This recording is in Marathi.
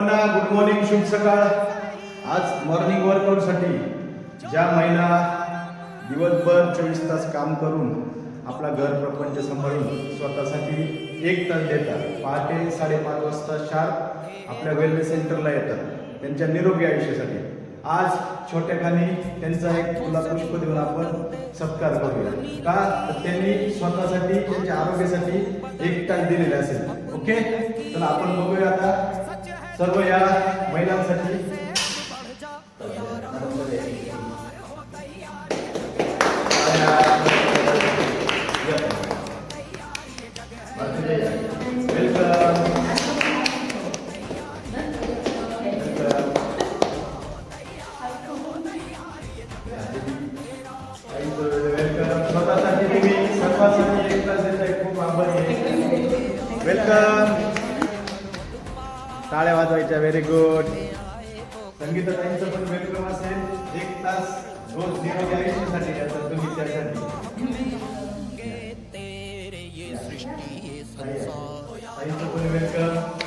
गुड मॉर्निंग, शुभ सकाळ. आज मॉर्निंग वर्कआउटसाठी ज्या महिला दिवसभर 24 तास काम करून आपला घर प्रपंच सांभाळून स्वतःसाठी 1 तास देतात, पहाटे 5:30 वाजता शार्प आपल्या वेलनेस सेंटरला येतात त्यांच्या निरोगी आयुष्यासाठी. आज छोट्याखानी त्यांचा एक फुला पुष्प देऊन आपण सत्कार करूया. का तर त्यांनी स्वतःसाठी त्यांच्या आरोग्यासाठी 1 तास दिलेले असेल. ओके, तर आपण बघूया आता सर्व या महिलांसाठी. स्वतःसाठी तुम्ही सर्वांसाठी 1 तास देताय, खूप आभारी आहे. वेलकम. टाळ्या वाजवायच्या. Very good. संगीताताईंचं पण वेलकम असेल. 1 तास रोज निरोगी आयुष्यासाठी द्यायचा तुम्ही त्यासाठी. ताईंचं पण वेलकम.